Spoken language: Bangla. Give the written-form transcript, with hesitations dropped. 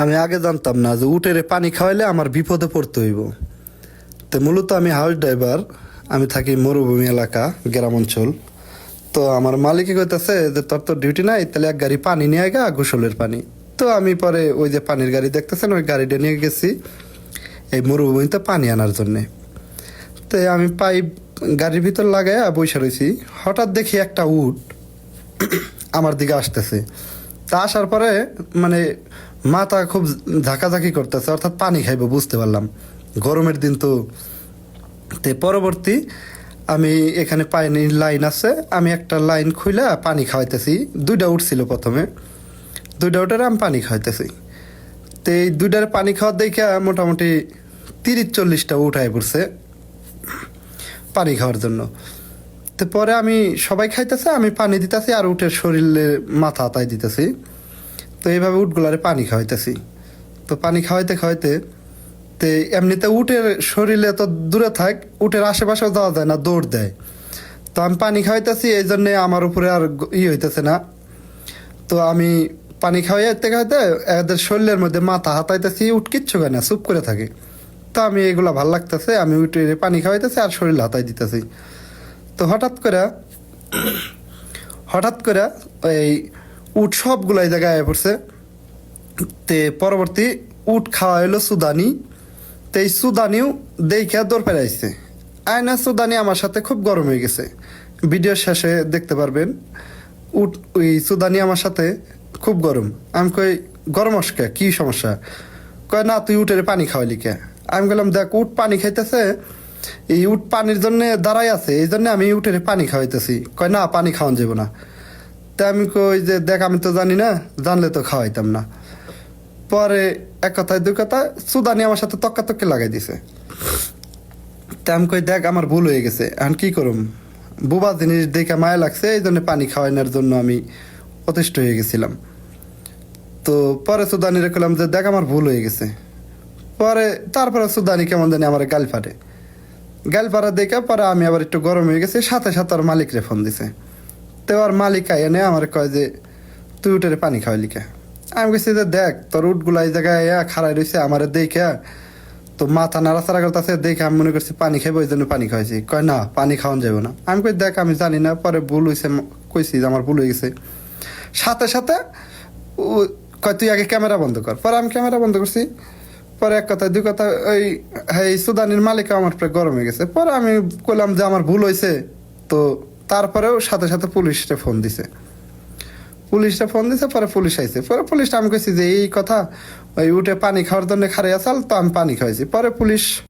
আমি আগে জানতাম না যে উটেরে পানি খাওয়াইলে আমার বিপদে পড়তে হইব। তো মূলত আমি হাউস ড্রাইভার, আমি থাকি মরুভূমি এলাকা, গ্রাম অঞ্চল। তো আমার মালিকে কইতাছে যে তোর তো ডিউটি নাই, তাহলে এক গাড়ি পানি নিয়ে গা, গোসলের পানি। তো আমি পরে ওই যে পানির গাড়ি দেখতেছেন, ওই গাড়িটা নিয়ে গেছি এই মরুভূমিতে পানি আনার জন্যে। তো আমি পাইপ গাড়ির ভিতর লাগাই বসে রয়েছি, হঠাৎ দেখি একটা উট আমার দিকে আসতেছে। তা আসার পরে মানে মাথা খুব ঝাঁকাঝাঁকি করতেছে, অর্থাৎ পানি খাইবো বুঝতে পারলাম, গরমের দিন তো। তে পরবর্তী আমি এখানে পানির লাইন আছে, আমি একটা লাইন খুইলা পানি খাওয়াইতেছি। দুইটা উঠছিল প্রথমে, দুইটা উঠারে আমি পানি খাওয়াইতেছি। তো এই দুইটার পানি খাওয়ার দেখে মোটামুটি 30-40টা উঠায় পড়ছে পানি খাওয়ার জন্য। তো পরে আমি সবাই খাইতেছে, আমি পানি দিতেছি আর উটের শরীরে মাথা হাতায় দিতেছি। তো এইভাবে উটগুলারে পানি খাওয়াইতেছি। তো পানি খাওয়াইতে খাওয়াইতে তে এমনিতে উটের শরীরে তো দূরে থাক, উটের আশেপাশেও যাওয়া যায় না, দৌড় দেয়। তো আমি পানি খাওয়াইতেছি, এই জন্যে আমার উপরে আর হইতেছে না। তো আমি পানি খাওয়াইতে খাওয়াইতে এদের শরীরের মধ্যে মাথা হাতাইতেছি, উট কিচ্ছু খায় না, চুপ করে থাকে। তো আমি এগুলা ভাল লাগতেছে, আমি উটের পানি খাওয়াইতেছি আর শরীর হাতাই দিতেছি। তো হঠাৎ করে এই উট সবগুলাই জায়গায় আয়া পড়ছে। তে পরবর্তী উট খাওয়া হলো সুদানি। তো এই সুদানিও দেখে দৌড় পেরাইছে। আয়না সুদানি আমার সাথে খুব গরম হয়ে গেছে, ভিডিও শেষে দেখতে পারবেন। উট ওই সুদানি আমার সাথে খুব গরম। আমি কই গরম অস্কা কি সমস্যা? কয় না তুই উটের পানি খাওয়ালি কে? আমি বললাম দেখ উট পানি খাইতেছে, এই উট পানির জন্য দাঁড়াই আছে, এই জন্য আমি উটের পানি খাওয়াইতেছি। কয় না পানি খাওয়ান যাব না। তা আমি কই যে দেখ আমি তো জানি না, জানলে তো খাওয়াইতাম না। পরে এক কথায় দুই কথা সুদানি আমার সাথে তক্কাতক্কি লাগাই দিছে। তা আমি কই দেখ আমার ভুল হয়ে গেছে, এখন কি করুম? বুবা জিনিস দেখে মায়া লাগছে, এই জন্য পানি খাওয়ানোর জন্য আমি অতিষ্ঠ হয়ে গেছিলাম। তো পরে সুদানিরে কইলাম যে দেখ আমার ভুল হয়ে গেছে। পরে তারপরে সুদানি কেমন জানি আমার গাল পাড়া দেখে পরে আমি আবার একটু গরম হয়ে গেছি, সাথে সাথে ওর মালিকরে ফোন দিছে। তো আর মালিক এনে আমার কয় যে তুই উটের পানি খাওয়ালি কে? আমি কইছি যে দেখ তোর উটগুলা এই জায়গায় খাড়াই রয়েছে, আমার দেখে তো মাথা নাড়াচাড়া করতেছে, দেখে আমি মনে করছি পানি খাইবো, ওই জন্য পানি খাওয়াইছি। কয় না পানি খাওয়ান যাবো না। আমি কই দেখ আমি জানি না, পরে ভুল হয়েছে, কইছি যে আমার ভুল হয়ে গেছে। সাথে সাথে কয় তুই আগে ক্যামেরা বন্ধ কর। পরে আমি ক্যামেরা বন্ধ করছি। পরে এক কথা দুই কথা ওই সুদানির মালিক আমার প্রায় গরম হয়ে গেছে। পরে আমি কইলাম যে আমার ভুল হয়েছে। তো তারপরেও সাথে সাথে পুলিশে ফোন দিছে। পরে পুলিশ আইছে। পরে পুলিশটা আমি কইছি যে এই কথা, ওই উঠে পানি খাওয়ার জন্য খারে আসাল, তো আমি পানি খাওয়াইছি। পরে পুলিশ